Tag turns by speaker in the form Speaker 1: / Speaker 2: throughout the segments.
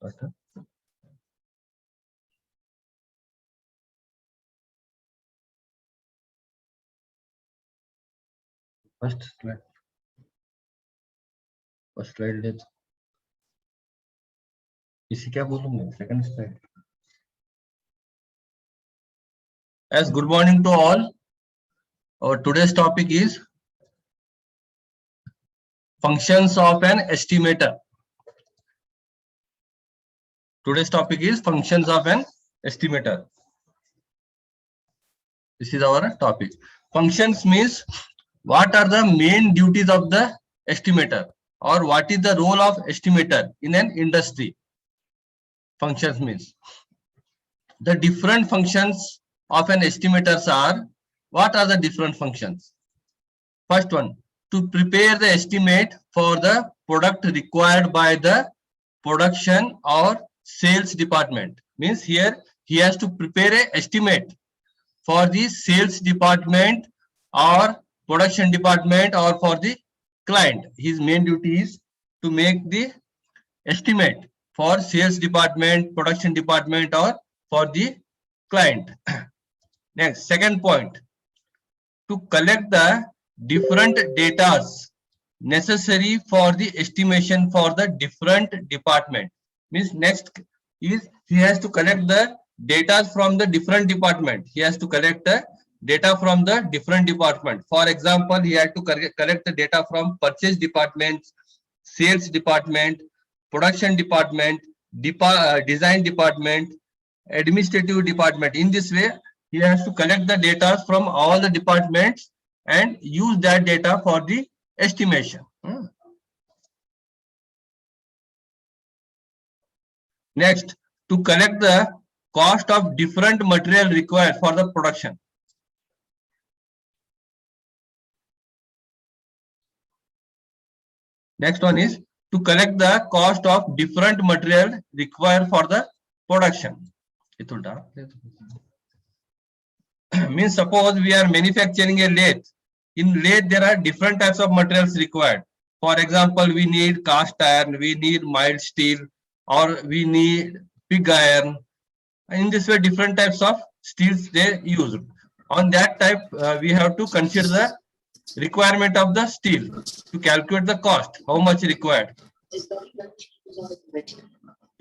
Speaker 1: First slide ले, इसी क्या बोलूंगा, second slide. As good morning to all. Our today's topic is functions of an estimator. Today's topic is functions of an estimator. This is our topic. Functions means what are the main duties of the estimator, or what is the role of estimator in an industry. Functions means the different functions of an estimators are. What are the different functions? First one, to prepare the estimate for the product required by the production or sales department. Means here he has to prepare an estimate for the sales department or production department or for the client. His main duty is to make the estimate for sales department, production department or for the client. Next, second point, to collect the different data necessary for the estimation for the different department. Means next is he has to collect the data from the different department. He has to collect the data from the different department. For example, he had to collect the data from purchase department, sales department, production department, design department, administrative department. In this way, he has to collect the data from all the departments and use that data for the estimation. Next, to collect the cost of different material required for the production. Next one is to collect the cost of different material required for the production. Means suppose we are manufacturing a lathe. In lathe there are different types of materials required. For example, we need cast iron, we need mild steel, or we need pig iron. In this way, different types of steels they use. On that type, we have to consider the requirement of the steel to calculate the cost, how much required.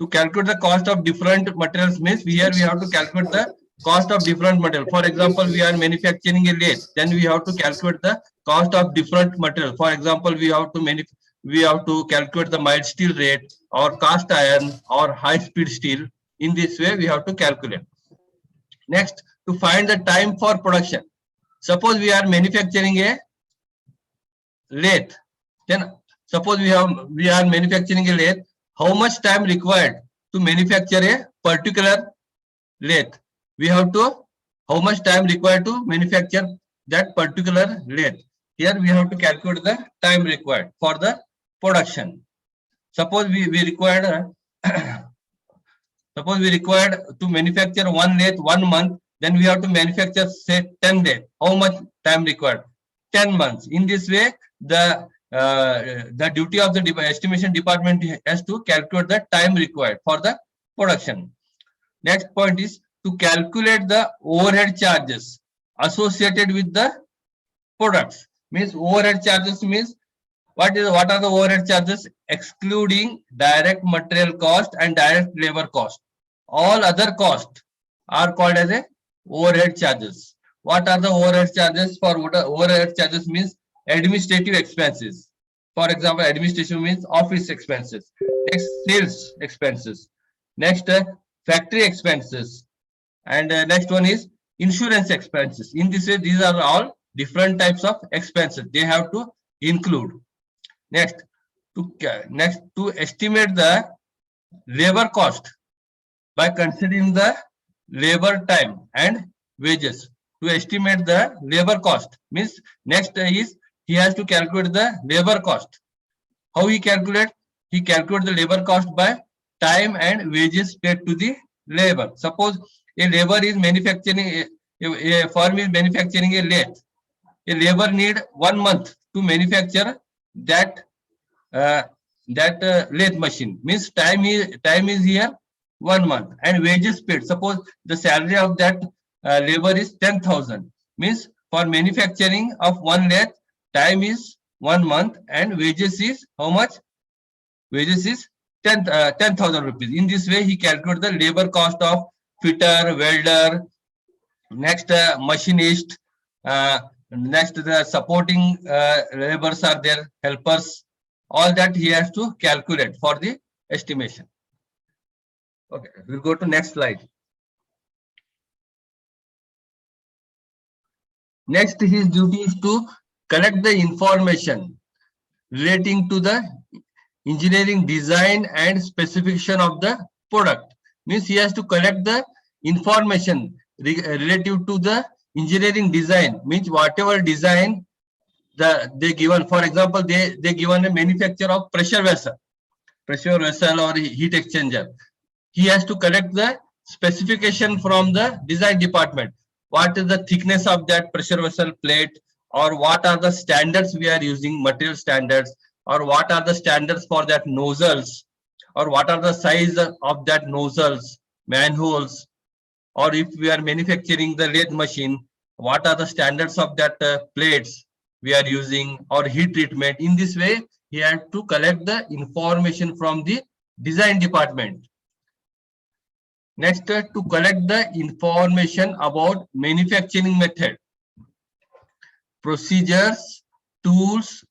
Speaker 1: To calculate the cost of different materials means here we have to calculate the cost of different material. For example, we are manufacturing a lathe, then we have to calculate the cost of different material. For example, we have to calculate the mild steel rate or cast iron or high speed steel. In this way, we have to calculate. Next, to find the time for production. Suppose we are manufacturing a lathe. Then suppose we are manufacturing a lathe. How much time required to manufacture a particular lathe? We have to, how much time required to manufacture that particular lathe? Here we have to calculate the time required for the production. Suppose we required suppose we required to manufacture one lathe 1 month, then we have to manufacture say 10 lathe. How much time required? 10 months. In this way, the duty of the estimation department has to calculate the time required for the production. Next point is to calculate the overhead charges associated with the products. Means overhead charges means what are the overhead charges? Excluding direct material cost and direct labor cost. All other costs are called as a overhead charges. What are the overhead charges? For overhead charges means administrative expenses. For example, administration means office expenses. Next, sales expenses. Next, factory expenses. And next one is insurance expenses. In this way, these are all different types of expenses they have to include. Next, to estimate the labor cost by considering the labor time and wages. To estimate the labor cost means next is he has to calculate the labor cost. How he calculate? He calculate the labor cost by time and wages paid to the labor. Suppose a labor is manufacturing a firm is manufacturing a lathe. A labor need 1 month to manufacture that that lathe machine. Means time is here 1 month, and wages paid. Suppose the salary of that labor is 10,000. Means for manufacturing of one lathe, time is 1 month, and wages is how much? Wages is 10,000 rupees. In this way, he calculates the labor cost of fitter, welder, next machinist, next the supporting laborers are there, helpers. All that he has to calculate for the estimation. Okay, we'll go to next slide. Next, his duty is to collect the information relating to the engineering design and specification of the product. Means he has to collect the information relative to the engineering design. Means whatever design they given. For example, they given a manufacture of pressure vessel or heat exchanger. He has to collect the specification from the design department. What is the thickness of that pressure vessel plate, or what are the standards we are using, material standards, or what are the standards for that nozzles, or what are the size of that nozzles, manholes, or if we are manufacturing the lathe machine, what are the standards of that plates we are using, or heat treatment. In this way, he had to collect the information from the design department. Next, to collect the information about manufacturing method, procedures, tools,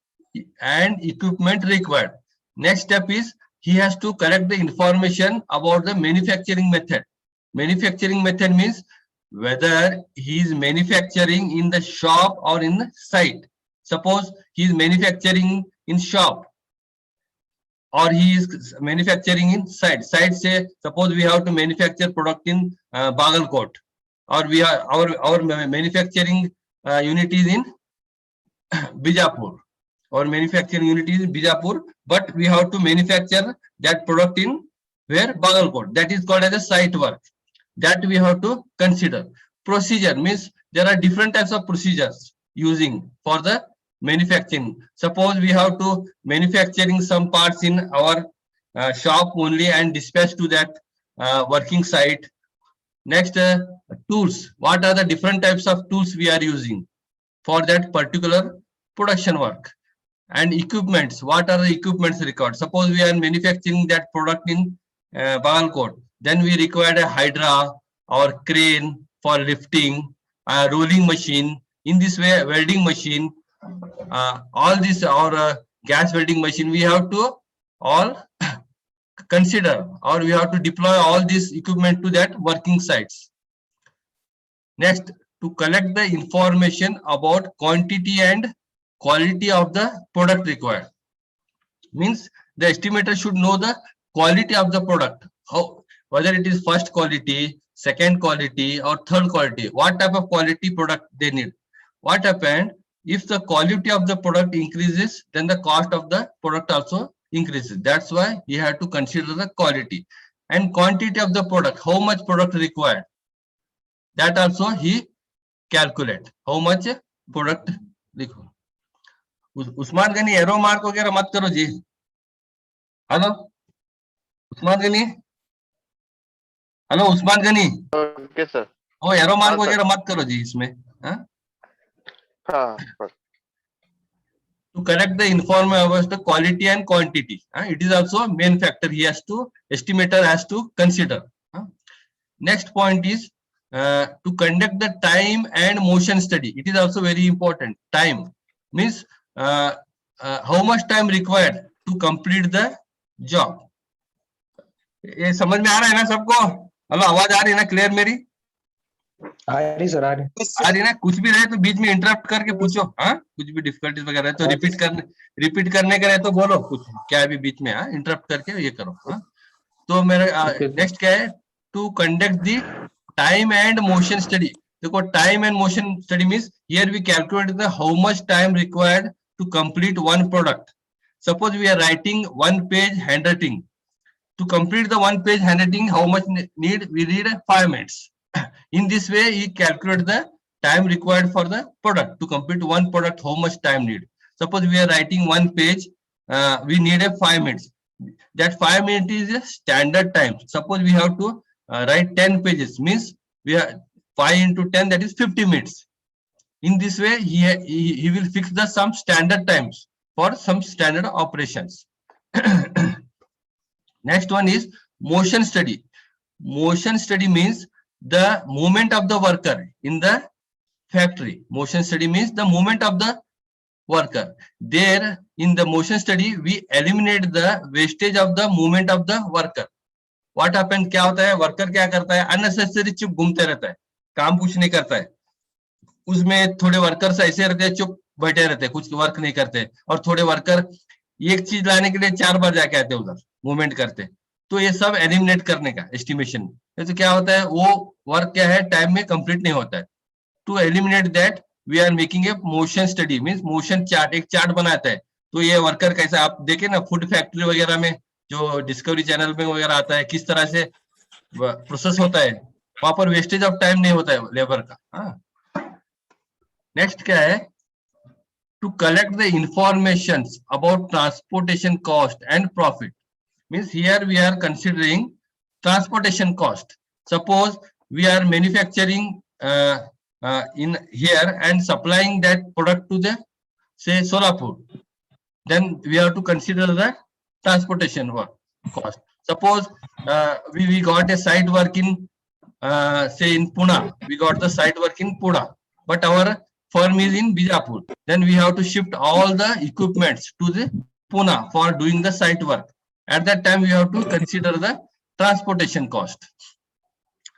Speaker 1: and equipment required. Next step is he has to collect the information about the manufacturing method. Manufacturing method means whether he is manufacturing in the shop or in the site. Suppose he is manufacturing in shop, or he is manufacturing in site. Site say, suppose we have to manufacture product in Bagalkot, or we are our manufacturing unit is in Bijapur. Our manufacturing unit is in Bijapur, but we have to manufacture that product in where? Bagalkot. That is called as a site work. That we have to consider. Procedure means there are different types of procedures using for the manufacturing. Suppose we have to manufacturing some parts in our shop only and dispatch to that working site. Next, tools. What are the different types of tools we are using for that particular production work? And equipments. What are the equipments required? Suppose we are manufacturing that product in Bagalkot. Then we require a hydra or crane for lifting, a rolling machine. In this way, welding machine, all this, or gas welding machine, we have to all consider, or we have to deploy all this equipment to that working sites. Next, to collect the information about quantity and quality of the product required. Means the estimator should know the quality of the product, how, whether it is first quality, second quality, or third quality, what type of quality product they need. What happened? If the quality of the product increases, then the cost of the product also increases. That's why you have to consider the quality and quantity of the product, how much product required. That also he calculate how much product required. Usman Gani arrow mark वगैरह मत करो ji. Hello Usman Gani, hello Usman Gani.
Speaker 2: Okay sir.
Speaker 1: ओ arrow mark वगैरह मत करो जी इसमें. To collect the information about the quality and quantity, it is also a main factor he has to, estimator has to consider. Next point is to conduct the time and motion study. It is also very important. Time means how much time required to complete the job. ये समझ में आ रहा है ना सबको? Hello, आवाज आ रही है ना क्लियर मेरी?
Speaker 3: आ रही सर, आ
Speaker 1: रही ना? कुछ भी रहे तो बीच में इंटरप्ट करके पूछो. हाँ, कुछ भी डिफिकल्टीज वगैरह है तो रिपीट करने का रहे तो बोलो कुछ, क्या भी बीच में इंटरप्ट करके ये करो. तो मेरा नेक्स्ट क्या है? To conduct the time and motion study. देखो, time and motion study means here we calculate the how much time required to complete one product. Suppose we are writing one page handwriting. To complete the one page handwriting, how much need? We need 5 minutes. In this way, he calculate the time required for the product. To complete one product, how much time need? Suppose we are writing one page we need a 5 minutes. That 5 minutes is a standard time. Suppose we have to write 10 pages, means we are 5 into 10, that is 50 minutes. In this way, he will fix the some standard times for some standard operations. Next one is motion study. Motion study means the movement of the worker in the factory. Motion study means the movement of the worker. There in the motion study we eliminate the wastage of the movement of the worker. What happens, क्या होता है, worker क्या करता है, unnecessary चुप घूमते रहता है, काम कुछ नहीं करता है. उसमें थोड़े वर्कर्स ऐसे रहते हैं, चुप बैठे रहते हैं, कुछ वर्क नहीं करते, और थोड़े वर्कर एक चीज लाने के लिए 4 बार जाके आते हैं, उधर मूवमेंट करते. तो ये सब एलिमिनेट करने का एस्टिमेशन. तो क्या होता है, वो वर्क क्या है, टाइम में कंप्लीट नहीं होता है. To eliminate that we are making a motion study, means motion chart, एक चार्ट बनाता है. तो ये वर्कर कैसा, आप देखे ना फूड फैक्ट्री वगैरह में जो डिस्कवरी चैनल में वगैरह आता है, किस तरह से प्रोसेस होता है, वहां पर वेस्टेज ऑफ टाइम नहीं होता है लेबर का. नेक्स्ट क्या है, to collect the information about transportation cost and profit. Means here we are considering transportation cost. Suppose we are manufacturing in here and supplying that product to the say Solapur, then we have to consider the transportation work cost. Suppose we got a site work in say in Pune, we got the site work in Pune, but our firm is in Bijapur. Then we have to shift all the equipments to the Pune for doing the site work. At that time we have to consider the transportation cost.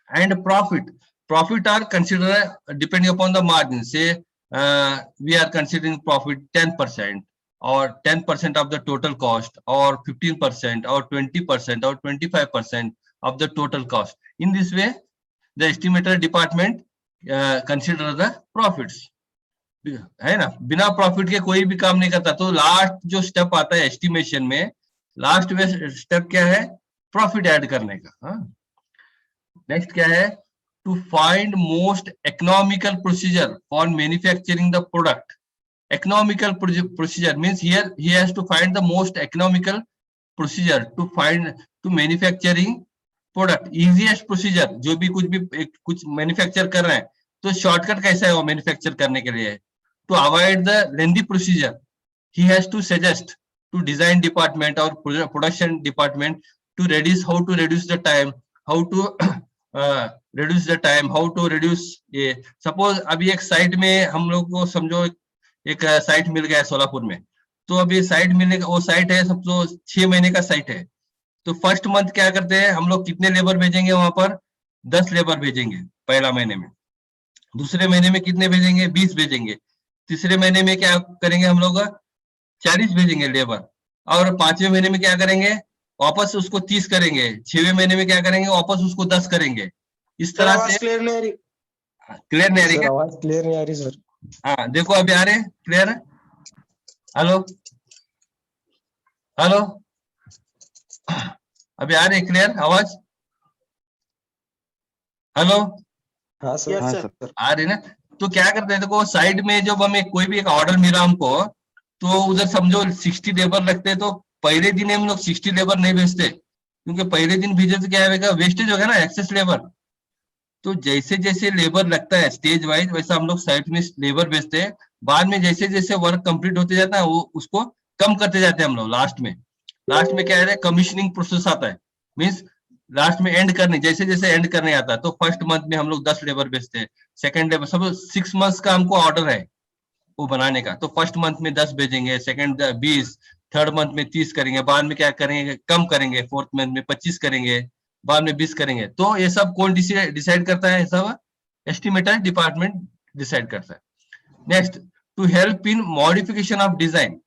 Speaker 1: And profit are considered depending upon the margin. Say we are considering profit 10% or 10% of the total cost, or 15% or 20% or 25% of the total cost. In this way the estimator department consider the profits. है ना, बिना profit के कोई भी काम नहीं करता. तो लास्ट जो स्टेप आता है एस्टिमेशन में, लास्ट स्टेप क्या है, प्रॉफिट ऐड करने का. नेक्स्ट क्या है, to find most economical procedure for manufacturing the product. Economical procedure means here he has to find the most economical procedure to manufacturing product. Easiest procedure, जो भी कुछ manufacture कर रहे हैं, तो shortcut कैसा है वो manufacture करने के लिए. To avoid the lengthy procedure, he has to suggest to design department or production department to reduce, how to reduce the time, how to reduce the time, how to reduce ये. Suppose अभी एक site में हम लोग को समझो एक site मिल गया है सोलापुर में. तो अभी साइट मिलने का, वो साइट है समझो 6 महीने का साइट है. तो फर्स्ट मंथ क्या करते हैं हम लोग, कितने लेबर भेजेंगे वहां पर, 10 लेबर भेजेंगे पहला महीने में. दूसरे महीने में कितने भेजेंगे, 20 भेजेंगे. तीसरे महीने में क्या करेंगे हम लोग, 40 भेजेंगे लेबर. और 5वें महीने में क्या करेंगे, वापस उसको 30 करेंगे. 6वें महीने में क्या करेंगे, वापस उसको 10 करेंगे. इस तरह से क्लियर नहीं आ रही, क्लियर नहीं आ रही,
Speaker 3: आवाज क्लियर नहीं आ रही सर.
Speaker 1: हाँ देखो अभी आ रहे क्लियर. हेलो हेलो, अभी आ रही क्लियर आवाज. हेलो,
Speaker 3: हाँ सर, हाँ सर,
Speaker 1: आ रही ना. तो क्या करते हैं, देखो साइड में जब हमें कोई भी एक ऑर्डर मिला हमको, तो उधर समझो 60 लेबर लगते हैं. तो पहले दिन हम लोग 60 लेबर नहीं भेजते, क्योंकि पहले दिन भेजे तो क्या होगा, वेस्टेज होगा ना, एक्सेस लेबर. तो जैसे जैसे लेबर लगता है स्टेज वाइज, वैसा हम लोग साइट में लेबर भेजते हैं. बाद में जैसे जैसे वर्क कंप्लीट होते जाता है, वो उसको कम करते जाते हैं हम लोग. लास्ट में क्या है, कमीशनिंग प्रोसेस आता है. मीन्स लास्ट में एंड करने, जैसे जैसे एंड करने आता है. तो फर्स्ट मंथ में हम लोग 10 लेबर भेजते हैं. सेकंड लेबर, सब 6 मंथ्स का हमको ऑर्डर है वो बनाने का. तो फर्स्ट मंथ में 10 भेजेंगे, सेकंड 20, थर्ड मंथ में 30 करेंगे. बाद में क्या करेंगे, कम करेंगे. फोर्थ मंथ में 25 करेंगे, बाद में 20 करेंगे. तो ये सब कौन डिसाइड करता है, सब एस्टिमेटर डिपार्टमेंट डिसाइड करता है. Next, to help in modification of design.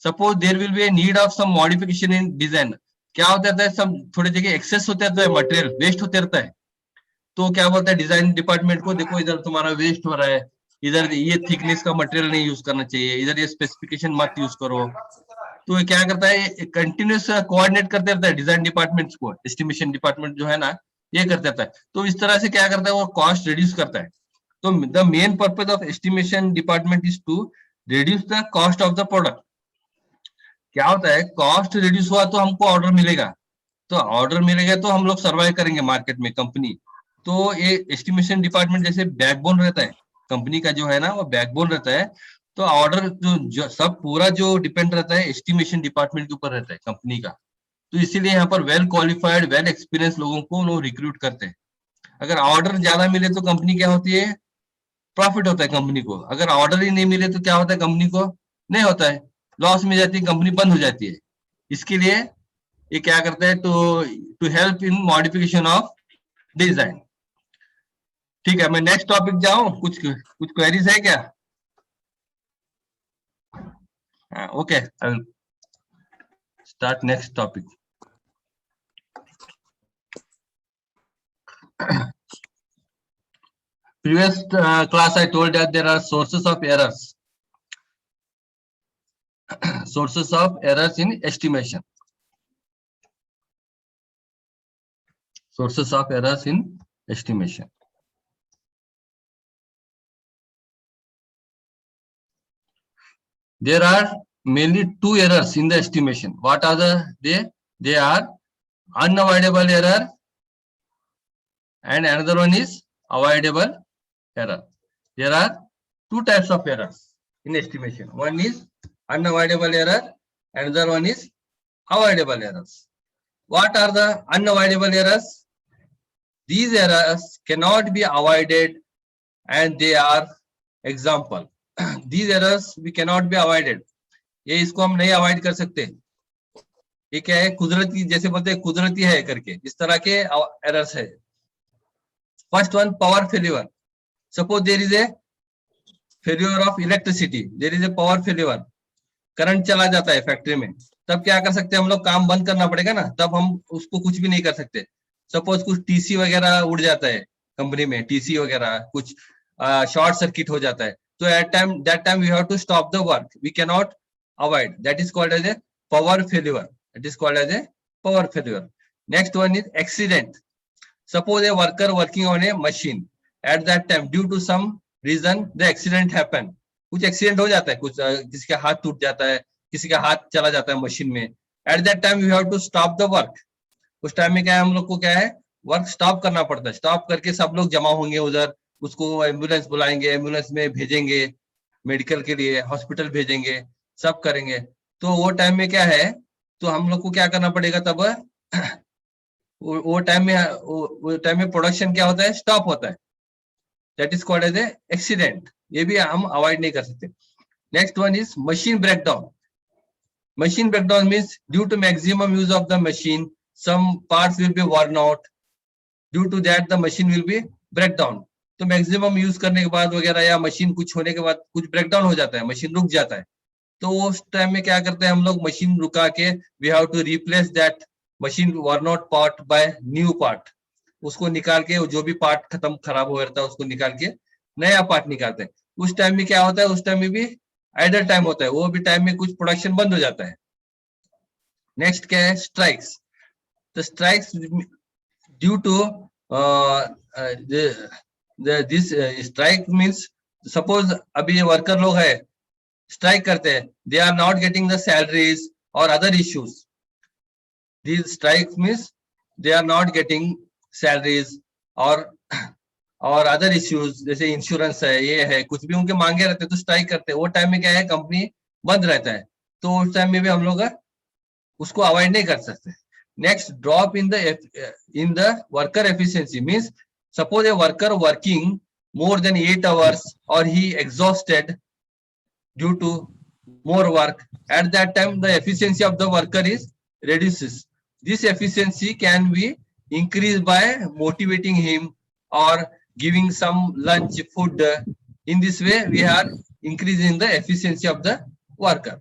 Speaker 1: Suppose there will be a need of some modification in design. क्या होता है, सब थोड़े जगह एक्सेस होते रहता है, मटेरियल वेस्ट होते रहता है. तो क्या बोलता है डिजाइन डिपार्टमेंट को, देखो इधर तुम्हारा वेस्ट हो रहा है, इधर ये थिकनेस का मटेरियल नहीं यूज करना चाहिए, इधर ये स्पेसिफिकेशन मत यूज करो. तो क्या करता है, कंटिन्यूस कोऑर्डिनेट करते रहता है डिजाइन डिपार्टमेंट्स को. एस्टिमेशन डिपार्टमेंट जो है ना, ये करते रहता है. तो इस तरह से क्या करता है, वो कॉस्ट रिड्यूस करता है. तो the main purpose of estimation department is to reduce the cost of the product. क्या होता है, कॉस्ट रिड्यूस हुआ तो हमको ऑर्डर मिलेगा, तो ऑर्डर मिलेगा तो हम लोग सर्वाइव करेंगे मार्केट में, कंपनी। तो ये एस्टिमेशन डिपार्टमेंट जैसे बैकबोन रहता है कंपनी का, जो है ना वो बैकबोन रहता है। तो ऑर्डर जो सब पूरा जो डिपेंड रहता है एस्टिमेशन डिपार्टमेंट के ऊपर रहता है कंपनी का। तो इसीलिए यहाँ पर वेल क्वालिफाइड वेल एक्सपीरियंस लोगों को लोग रिक्रूट करते हैं। अगर ऑर्डर ज्यादा मिले तो कंपनी क्या होती है, प्रॉफिट होता है कंपनी को। अगर ऑर्डर ही नहीं मिले तो क्या होता है, कंपनी को नहीं होता है, लॉस में जाती है, कंपनी बंद हो जाती है। इसके लिए ये क्या करता है, to to help in modification of design. ठीक है, मैं नेक्स्ट टॉपिक जाऊं, कुछ कुछ क्वेरीज है क्या? Okay, I will start next topic. Previous class I told that there are sources of errors. Sources of errors in estimation. Sources of errors in estimation. There are mainly two errors in the estimation. What are they? They are unavoidable error and another one is avoidable error. There are two types of errors in estimation. One is unavoidable error, another one is avoidable errors. What are the unavoidable errors? These errors cannot be avoided and they are example. These errors we cannot be avoided. ये इसको हम नहीं avoid कर सकते। ये क्या है, कुदरती, जैसे बोलते हैं कुदरती है करके, इस तरह के एरर्स है। First one, power failure. Suppose there is a failure of electricity, there is a power failure, current चला जाता है फैक्ट्री में, तब क्या कर सकते हैं हम लोग, काम बंद करना पड़ेगा ना, तब हम उसको कुछ भी नहीं कर सकते। सपोज कुछ टीसी वगैरह उड़ जाता है कंपनी में, टीसी वगैरह कुछ शॉर्ट सर्किट हो जाता है, तो at time that time we have to stop the work, we can not avoid, that is called as a power failure, that is called as a power failure. Next one is accident. Suppose a worker working on a machine, at that time due to some reason the accident happen, कुछ accident हो जाता है, कुछ किसी का हाथ टूट जाता है, किसी का हाथ चला जाता है मशीन में, at that time we have to stop the work. उस टाइम में क्या है, हम लोग को क्या है, वर्क स्टॉप करना पड़ता है। स्टॉप करके सब लोग जमा होंगे उधर, उसको एम्बुलेंस बुलाएंगे, एम्बुलेंस में भेजेंगे मेडिकल के लिए, हॉस्पिटल भेजेंगे, सब करेंगे। तो वो टाइम में क्या है, तो हम लोग को क्या करना पड़ेगा तब, वो टाइम में प्रोडक्शन क्या होता है, स्टॉप होता है, that is called as a accident. ये भी हम अवॉइड नहीं कर सकते। Next one is machine breakdown. Machine breakdown means due to maximum use of the machine, some parts will be worn out. Due to that, the machine will be breakdown. तो maximum use करने के बाद वगैरह या machine कुछ होने के बाद कुछ ब्रेकडाउन हो जाता है, मशीन रुक जाता है, तो उस टाइम में क्या करते हैं हम लोग, मशीन रुका के we have to replace that machine worn out part by new part. उसको निकाल के जो भी पार्ट खत्म खराब हो जाता है उसको निकाल के नया पार्ट निकालते हैं। उस टाइम में क्या होता है, उस टाइम में भी आइडल टाइम होता है, वो भी टाइम में कुछ प्रोडक्शन बंद हो जाता है। नेक्स्ट क्या है, स्ट्राइक्स। तो strikes due to this strike means, suppose अभी ये वर्कर लोग है स्ट्राइक करते हैं, they are not getting the salaries और other issues. This strike means they are not getting salaries और अदर इश्यूज, जैसे इंश्योरेंस है, ये है, कुछ भी उनके मांगे रहते हैं तो स्ट्राइक करते हैं। वो टाइम में क्या है, कंपनी बंद रहता है, तो उस टाइम में भी हम लोग उसको अवॉइड नहीं कर सकते। Next, drop in the worker efficiency means, suppose a worker working more than 8 hours or he exhausted due to more work, at that time the efficiency of the worker is reduces. This efficiency can be increased by motivating him or giving some lunch food. In this way we are increasing the efficiency of the worker.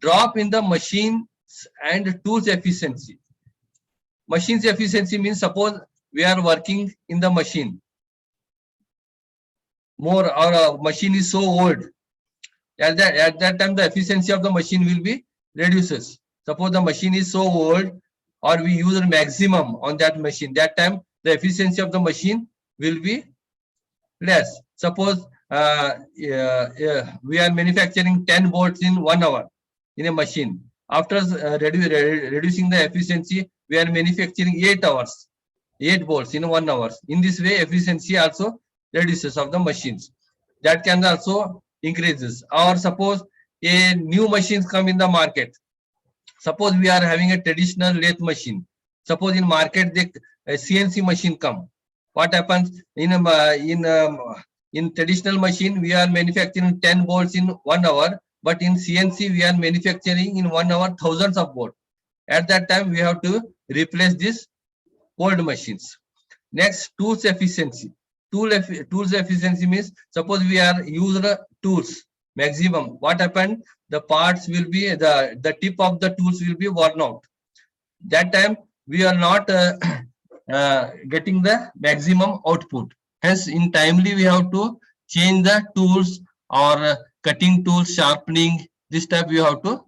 Speaker 1: Drop in the machines and tools efficiency. Machines efficiency means, suppose we are working in the machine more, or a machine is so old, at that time the efficiency of the machine will be reduces. Suppose the machine is so old or we use a maximum on that machine, that time the efficiency of the machine will be less. Suppose we are manufacturing 10 bolts in 1 hour in a machine, After reducing the efficiency, we are manufacturing 8 bolts in 1 hour. In this way, efficiency also reduces of the machines. That can also increases. Or suppose a new machines come in the market. Suppose we are having a traditional lathe machine. Suppose in market a CNC machine come. What happens in traditional machine we are manufacturing 10 bolts in 1 hour, but in CNC we are manufacturing in 1 hour thousands of bolts. At that time we have to replace these old machines. Next, tools efficiency. Tools efficiency means suppose we are used tools maximum. What happened? The parts will be the tip of the tools will be worn out. That time we are not getting the maximum output. Hence, in timely we have to change the tools or cutting tools, sharpening. This type we have to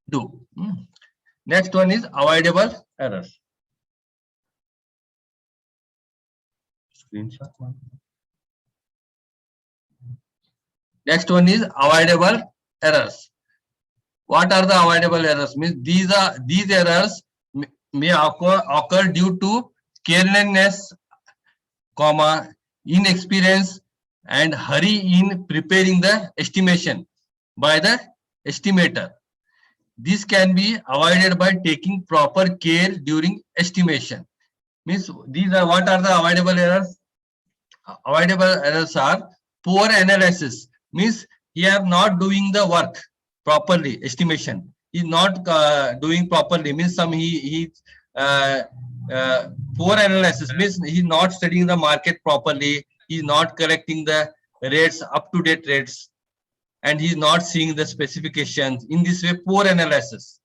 Speaker 1: do. Next one is avoidable errors. Screenshot one. Next one is avoidable errors. What are the avoidable errors? Means these errors may occur due to carelessness, inexperience, and hurry in preparing the estimation by the estimator. This can be avoided by taking proper care during estimation. Means these are what are the avoidable errors? Avoidable errors are poor analysis. Means he are not doing the work properly. Estimation he is not doing properly. Means poor analysis means he is not studying the market properly. He is not collecting the rates, up to date rates, and he is not seeing the specifications. In this way, poor analysis.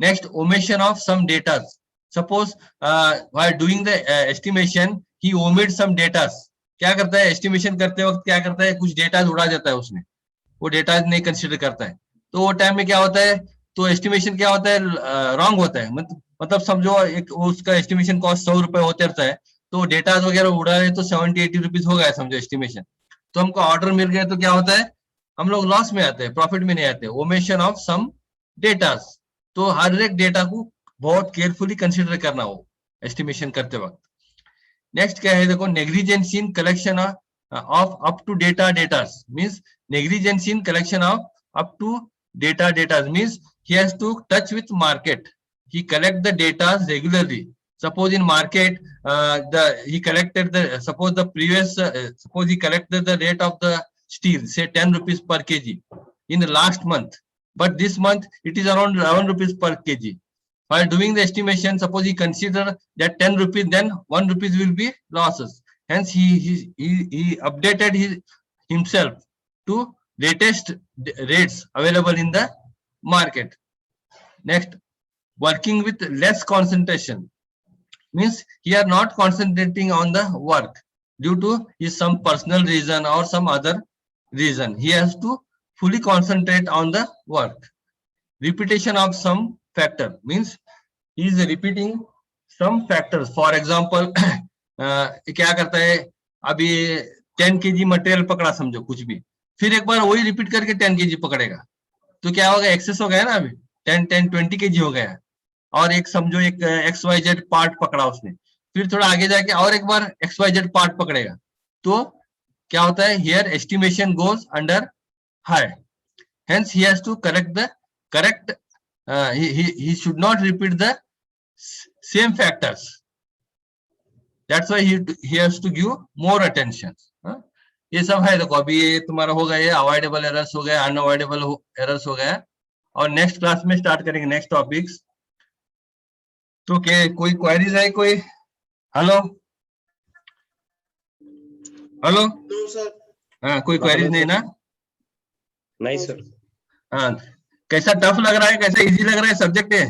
Speaker 1: Next, omission of some data. Suppose while doing the estimation, he omits some data. क्या करता है estimation करते वक्त क्या करता है कुछ data उड़ा जाता है उसने वो डेटा नहीं कंसीडर करता है तो वो टाइम में क्या होता है तो एस्टिमेशन क्या होता है रॉन्ग होता है मतलब समझो एक उसका एस्टिमेशन कॉस्ट 100 रुपए होते रहता है तो डेटा वगैरह उड़ा रहे तो 70-80 रुपीज हो गया समझो एस्टिमेशन तो हमको ऑर्डर मिल गया तो क्या होता है हम लोग लॉस में आते हैं प्रॉफिट में नहीं आते ओमिशन ऑफ सम डेटा तो हर एक डेटा को बहुत केयरफुली कंसीडर करना हो एस्टिमेशन करते वक्त नेक्स्ट क्या है देखो negligence in collection of up to data means negligence in collection of up to data means he has to touch with market he collect the data regularly suppose in market he collected the suppose he collected the rate of the steel say 10 rupees per kg in the last month but this month it is around 11 rupees per kg while doing the estimation suppose he consider that 10 rupees then 1 rupees will be losses hence he updated himself to latest rates available in the market. Next, working with less concentration means he are not concentrating on the work due to his some personal reason or some other reason he has to fully concentrate on the work. Repetition of some factor means he is repeating some factors for example क्या करता है अभी 10 kg material पकड़ा समझो कुछ भी फिर एक बार वही रिपीट करके 10 kg पकड़ेगा तो क्या होगा एक्सेस हो गया ना अभी 20 kg हो गया और एक समझो एक XYZ पार्ट पकड़ा उसने फिर थोड़ा आगे जाके और एक बार XYZ पार्ट पकड़ेगा तो क्या होता है here estimation goes under high hence he has to correct he should not repeat the same factors that's why he has to give more attention ये सब है देखो अभी ये तुम्हारा हो गया ये अवॉइडेबल एरर्स हो गया अनअवॉइडेबल एरर्स हो गया और नेक्स्ट क्लास में स्टार्ट करेंगे नेक्स्ट टॉपिक्स तो के कोई क्वेरीज है कोई हेलो हेलो हाँ कोई क्वेरीज नहीं ना
Speaker 3: नहीं सर
Speaker 1: हाँ कैसा टफ लग रहा है कैसा इजी लग रहा है सब्जेक्ट है